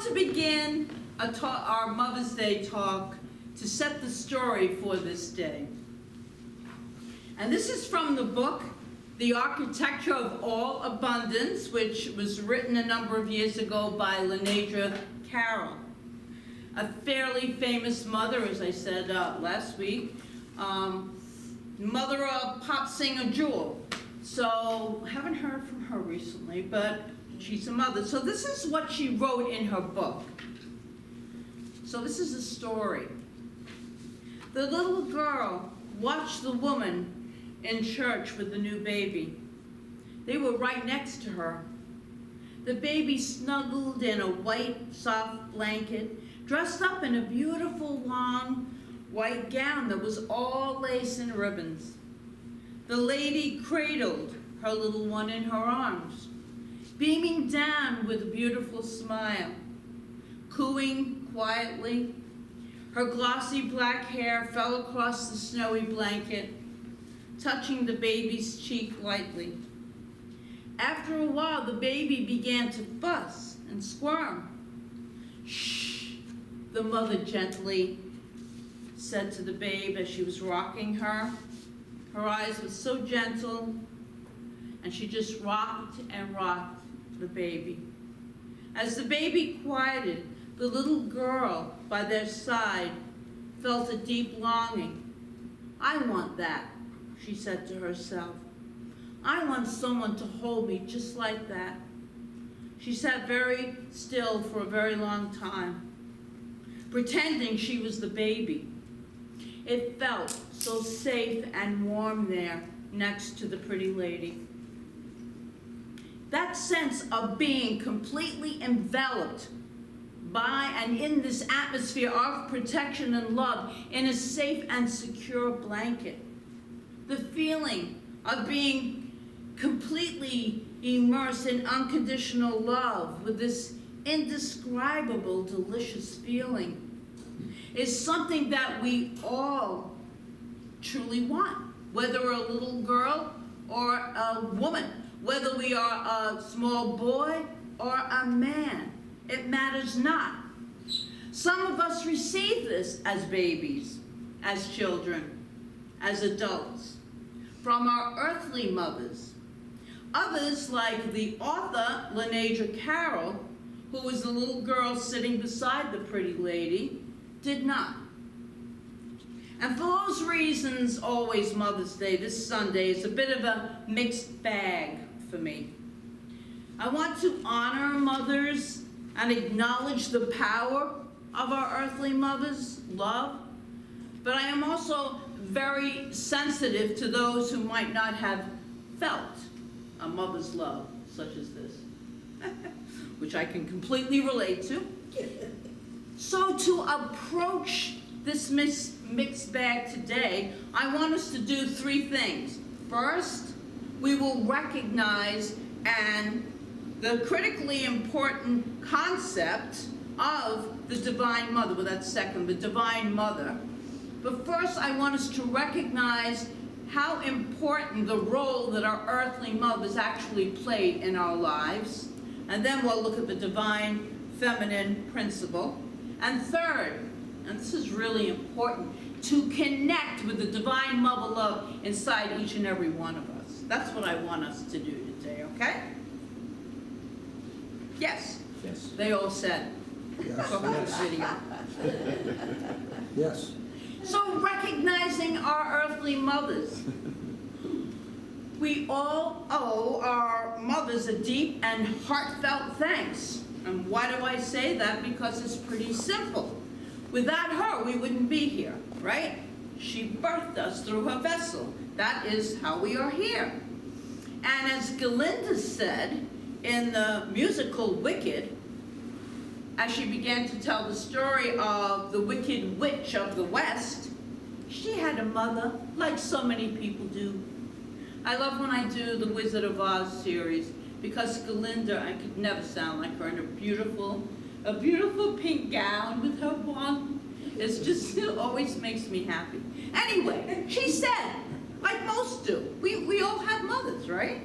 want to begin our Mother's Day talk to set the story for this day. And this is from the book, The Architecture of All Abundance, which was written a number of years ago by Margaret Palagye, a fairly famous mother, as I said last week, mother of pop singer Jewel. So, haven't heard from her recently, but she's a mother. So this is what she wrote in her book. So this is a story. The little girl watched the woman in church with the new baby. They were right next to her. The baby snuggled in a white, soft blanket, dressed up in a beautiful, long, white gown that was all lace and ribbons. The lady cradled her little one in her arms, beaming down with a beautiful smile, cooing quietly. Her glossy black hair fell across the snowy blanket, touching the baby's cheek lightly. After a while, the baby began to fuss and squirm. "Shh," the mother gently said to the babe as she was rocking her. Her eyes were so gentle, and she just rocked and rocked the baby. As the baby quieted, the little girl by their side felt a deep longing. "I want that," she said to herself. "I want someone to hold me just like that." She sat very still for a very long time, pretending she was the baby. It felt so safe and warm there next to the pretty lady. That sense of being completely enveloped by and in this atmosphere of protection and love in a safe and secure blanket. The feeling of being completely immersed in unconditional love with this indescribable, delicious feeling is something that we all truly want, whether we're a little girl or a woman, whether we are a small boy or a man. It matters not. Some of us receive this as babies, as children, as adults, from our earthly mothers. Others, like the author, Margaret Palagye, who was the little girl sitting beside the pretty lady, did not. And for those reasons, always Mother's Day, this Sunday, is a bit of a mixed bag for me. I want to honor mothers and acknowledge the power of our earthly mothers' love, but I am also very sensitive to those who might not have felt a mother's love such as this, which I can completely relate to. So to approach this mixed bag today, I want us to do three things. First, we will recognize the critically important concept of the Divine Mother. Well, that's second, the Divine Mother. But first, I want us to recognize how important the role that our earthly mothers actually played in our lives. And then we'll look at the divine feminine principle. And third, and this is really important, to connect with the divine mother love inside each and every one of us. That's what I want us to do today, okay? Yes? Yes. They all said. Yes. Go with this video. Yes. So recognizing our earthly mothers. We all owe our mothers a deep and heartfelt thanks. And why do I say that? Because it's pretty simple. Without her, we wouldn't be here, right? She birthed us through her vessel. That is how we are here. And as Galinda said in the musical Wicked, as she began to tell the story of the Wicked Witch of the West, she had a mother like so many people do. I love when I do the Wizard of Oz series because Galinda, I could never sound like her, in a beautiful pink gown with her wand. It always makes me happy. Anyway, she said, like most do, we all have mothers, right?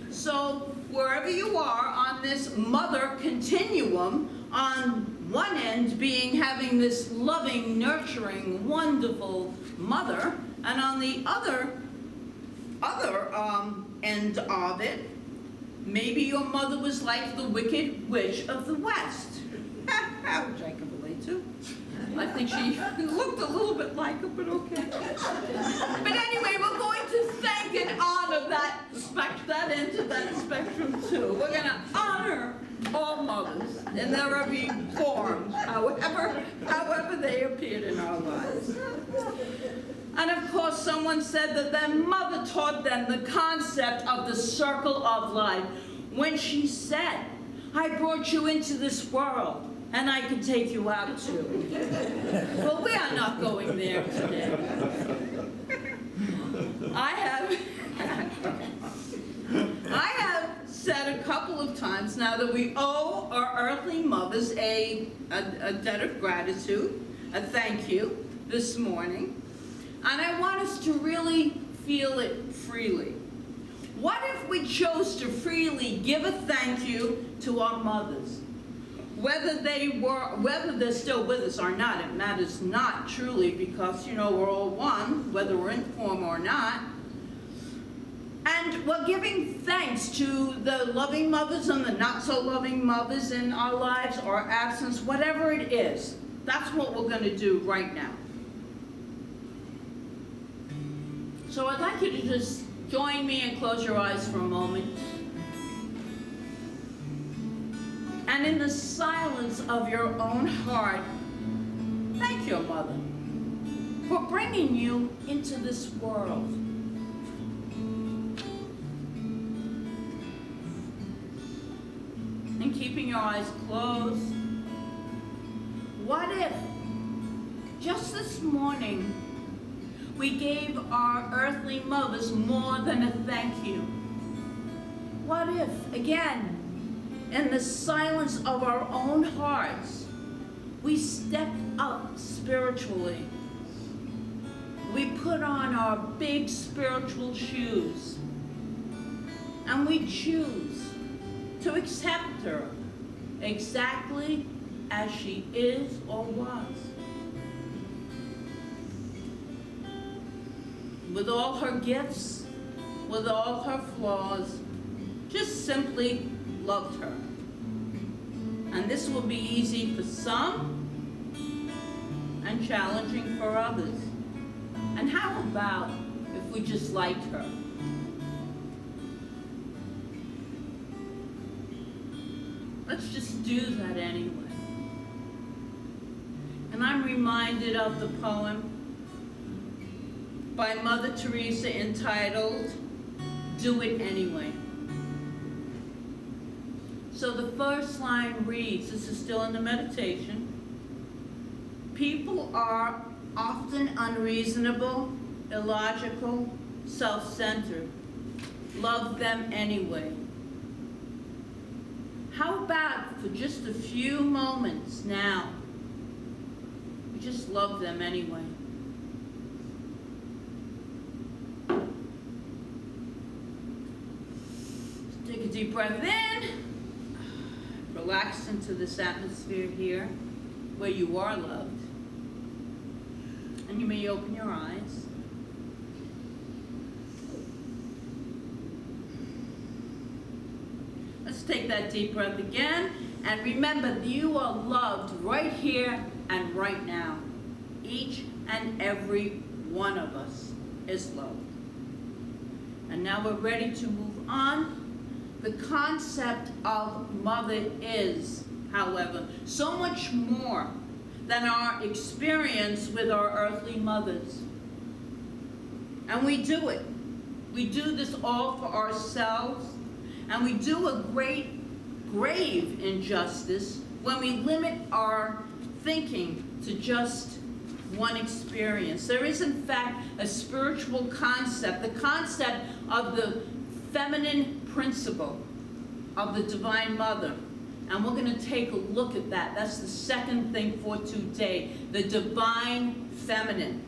So wherever you are on this mother continuum, On one end having this loving, nurturing, wonderful mother, and on the other end of it, maybe your mother was like the Wicked Witch of the West, which I can relate to. I think she looked a little bit like her, but okay. But anyway, we're going to thank and honor that end of that spectrum too. We're going to honor all mothers in their every form, however they appeared in our lives. And of course, someone said that their mother taught them the concept of the circle of life when she said, "I brought you into this world, and I can take you out too." Well, we are not going there today. I have said a couple of times now that we owe our earthly mothers a debt of gratitude, a thank you this morning. And I want us to really feel it freely. What if we chose to freely give a thank you to our mothers? Whether they're still with us or not, it matters not truly, because, we're all one, whether we're in form or not. And we're giving thanks to the loving mothers and the not so loving mothers in our lives or absence, whatever it is. That's what we're going to do right now. So I'd like you to just join me and close your eyes for a moment. And in the silence of your own heart, thank your mother for bringing you into this world. And keeping your eyes closed, what if just this morning we gave our earthly mothers more than a thank you? What if, again, in the silence of our own hearts, we stepped up spiritually? We put on our big spiritual shoes, and we choose to accept her exactly as she is or was. With all her gifts, with all her flaws, just simply loved her. And this will be easy for some and challenging for others. And how about if we just liked her? Let's just do that anyway. And I'm reminded of the poem by Mother Teresa entitled, "Do It Anyway." So the first line reads, this is still in the meditation, "People are often unreasonable, illogical, self-centered. Love them anyway." How about for just a few moments now, we just love them anyway? Take a deep breath in. Relax into this atmosphere here where you are loved. And you may open your eyes. Let's take that deep breath again. And remember that you are loved right here and right now. Each and every one of us is loved. And now we're ready to move on. The concept of mother is, however, so much more than our experience with our earthly mothers. And we do it. We do this all for ourselves, and we do a great, grave injustice when we limit our thinking to just one experience. There is, in fact, a spiritual concept, the concept of the feminine principle of the Divine Mother. And we're going to take a look at that. That's the second thing for today, the Divine Feminine.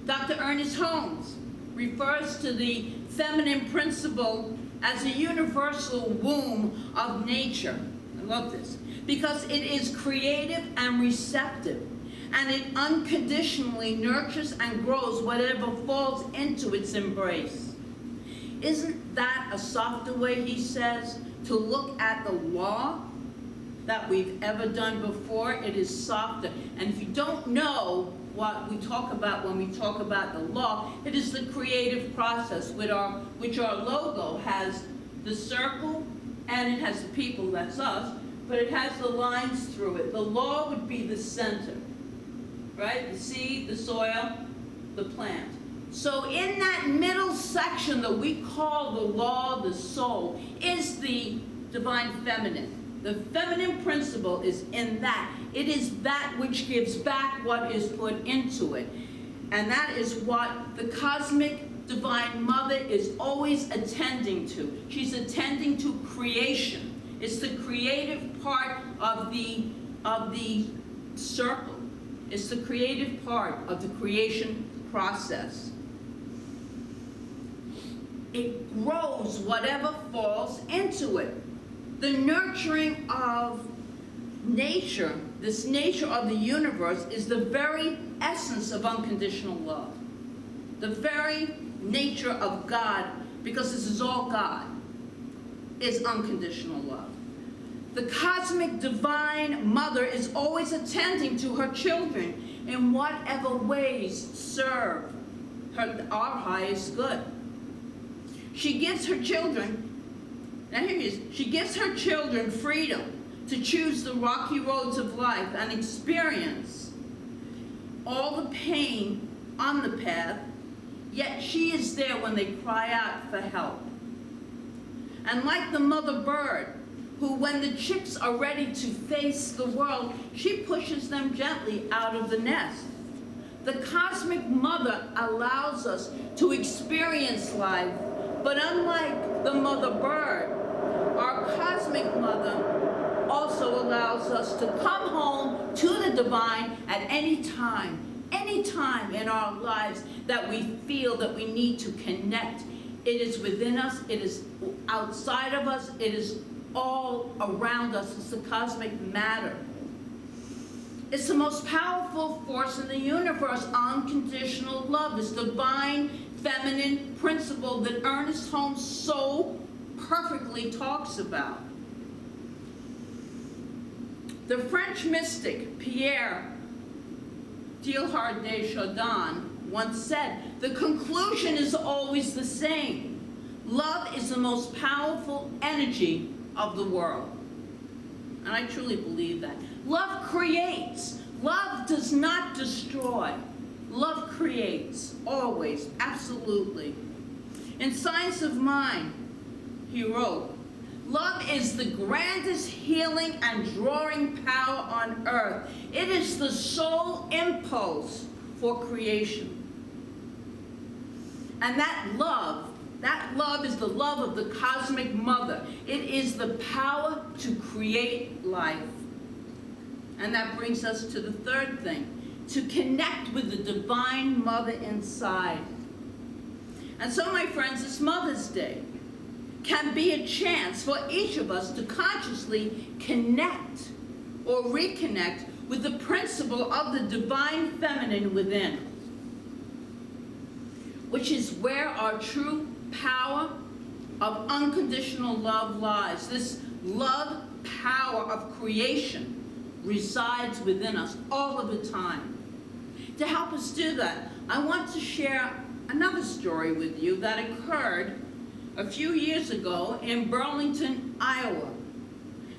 Dr. Ernest Holmes refers to the feminine principle as a universal womb of nature, I love this. Because it is creative and receptive, and it unconditionally nurtures and grows whatever falls into its embrace. Isn't that a softer way, he says, to look at the law that we've ever done before? It is softer. And if you don't know what we talk about when we talk about the law, it is the creative process, which our logo has the circle, and it has the people, that's us, but it has the lines through it. The law would be the center, right? The seed, the soil, the plant. So in that middle section that we call the law, the soul, is the divine feminine. The feminine principle is in that. It is that which gives back what is put into it. And that is what the cosmic divine mother is always attending to. She's attending to creation. It's the creative part of the circle. It's the creative part of the creation process. It grows whatever falls into it. The nurturing of nature, this nature of the universe, is the very essence of unconditional love. The very nature of God, because this is all God, is unconditional love. The cosmic divine mother is always attending to her children in whatever ways serve our highest good. She gives her children, now here it is, she gives her children freedom to choose the rocky roads of life and experience all the pain on the path, yet she is there when they cry out for help. And like the mother bird, who when the chicks are ready to face the world, she pushes them gently out of the nest. The cosmic mother allows us to experience life, but unlike the mother bird, our cosmic mother also allows us to come home to the divine at any time in our lives that we feel that we need to connect. It is within us, it is outside of us, it is all around us. It's the cosmic matter. It's the most powerful force in the universe, unconditional love, this divine feminine principle that Ernest Holmes so perfectly talks about. The French mystic Pierre Teilhard de Chardin once said, "The conclusion is always the same. Love is the most powerful energy of the world." And I truly believe that. Love creates. Love does not destroy. Love creates, always, absolutely. In Science of Mind, he wrote, "Love is the grandest healing and drawing power on earth. It is the sole impulse for creation." And that love is the love of the cosmic mother. It is the power to create life. And that brings us to the third thing, to connect with the divine mother inside. And so, my friends, this Mother's Day can be a chance for each of us to consciously connect or reconnect with the principle of the divine feminine within, which is where our true power of unconditional love lies. This love power of creation resides within us all of the time. To help us do that, I want to share another story with you that occurred a few years ago in Burlington, Iowa.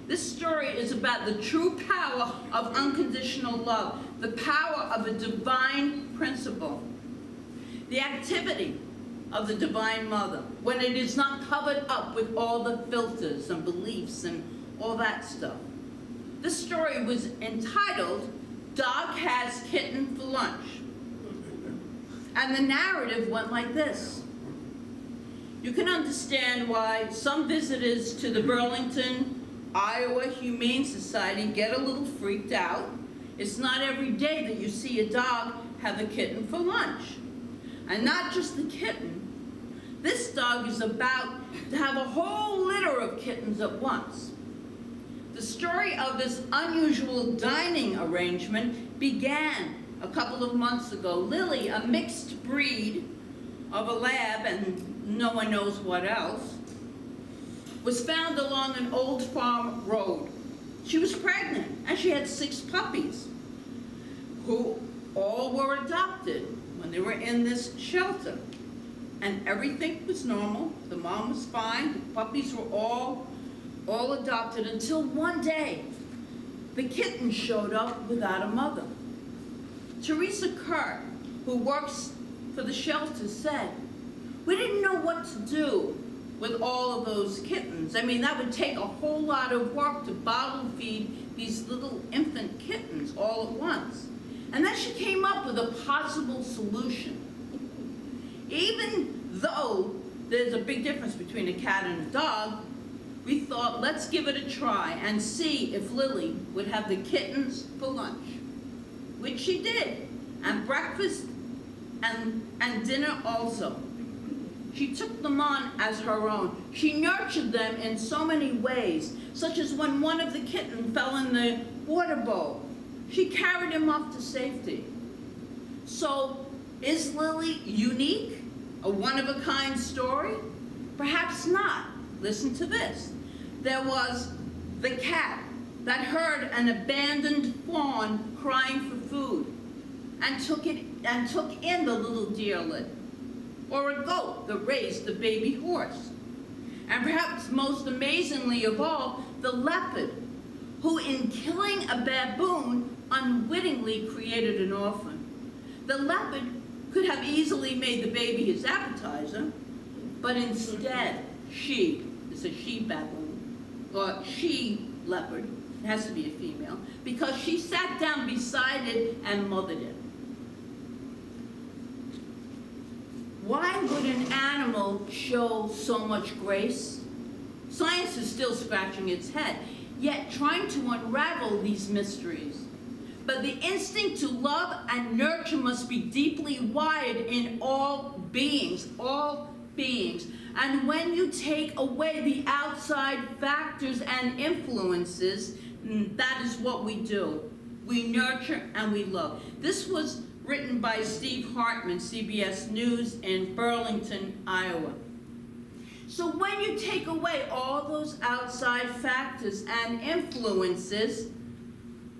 This story is about the true power of unconditional love, the power of a divine principle, the activity of the Divine Mother, when it is not covered up with all the filters and beliefs and all that stuff. This story was entitled, "Dog Has Kitten for Lunch." And the narrative went like this. You can understand why some visitors to the Burlington, Iowa Humane Society get a little freaked out. It's not every day that you see a dog have a kitten for lunch. And not just the kitten. This dog is about to have a whole litter of kittens at once. The story of this unusual dining arrangement began a couple of months ago. Lily, a mixed breed of a lab and no one knows what else, was found along an old farm road. She was pregnant and she had 6 puppies who all were adopted when they were in this shelter. And everything was normal. The mom was fine. The puppies were all adopted until one day the kitten showed up without a mother. Teresa Kurt, who works for the shelter, said, "We didn't know what to do with all of those kittens. I mean, that would take a whole lot of work to bottle feed these little infant kittens all at once." And then she came up with a possible solution. Even though there's a big difference between a cat and a dog, we thought, let's give it a try and see if Lily would have the kittens for lunch, which she did, and breakfast and dinner also. She took them on as her own. She nurtured them in so many ways, such as when one of the kittens fell in the water bowl, she carried him off to safety. So, is Lily unique? A one-of-a-kind story? Perhaps not. Listen to this. There was the cat that heard an abandoned fawn crying for food and took in the little deerlet, or a goat that raised the baby horse. And perhaps most amazingly of all, the leopard, who in killing a baboon unwittingly created an orphan. The leopard could have easily made the baby his appetizer, but instead it's a she baboon, or she leopard, it has to be a female, because she sat down beside it and mothered it. Why would an animal show so much grace? Science is still scratching its head, yet trying to unravel these mysteries. But the instinct to love and nurture must be deeply wired in all beings, And when you take away the outside factors and influences, that is what we do. We nurture and we love. This was written by Steve Hartman, CBS News in Burlington, Iowa. So when you take away all those outside factors and influences,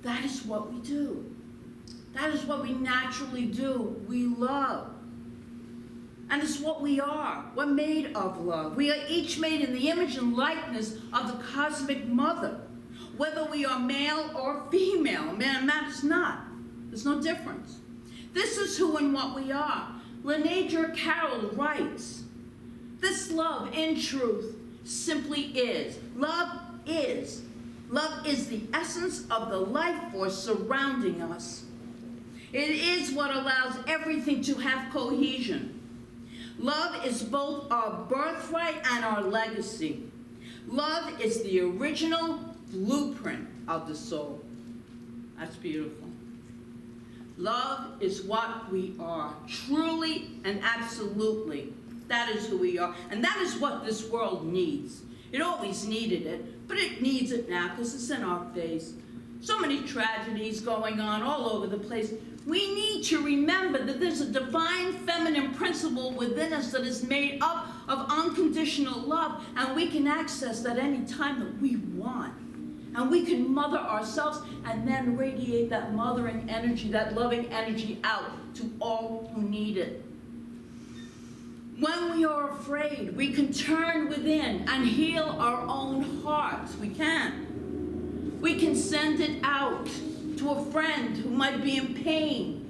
that is what we do. That is what we naturally do. We love. And it's what we are. We're made of love. We are each made in the image and likeness of the cosmic mother. Whether we are male or female, man, matters not. There's no difference. This is who and what we are. Renee Carroll writes, "This love, in truth, simply is. Love is. Love is the essence of the life force surrounding us. It is what allows everything to have cohesion. Love is both our birthright and our legacy. Love is the original blueprint of the soul." That's beautiful. Love is what we are, truly and absolutely. That is who we are, and that is what this world needs. It always needed it, but it needs it now because it's in our face. So many tragedies going on all over the place. We need to remember that there's a divine feminine principle within us that is made up of unconditional love, and we can access that any time that we want. And we can mother ourselves and then radiate that mothering energy, that loving energy out to all who need it. When we are afraid, we can turn within and heal our own hearts. We can. We can send it out to a friend who might be in pain.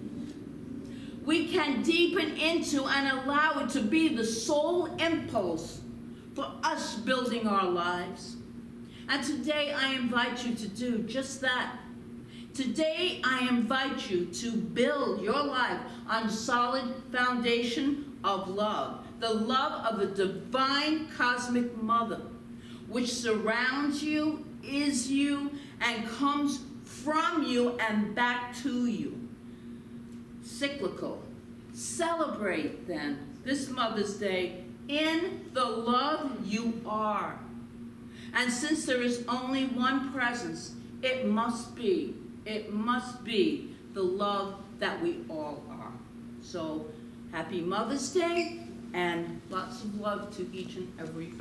We can deepen into and allow it to be the sole impulse for us building our lives. And today I invite you to do just that. Today I invite you to build your life on solid foundation of love. The love of the divine cosmic mother, which surrounds you, is you, and comes from you and back to you. Cyclical. Celebrate then this Mother's Day in the love you are. And since there is only one presence, it must be the love that we all are. So, happy Mother's Day, and lots of love to each and every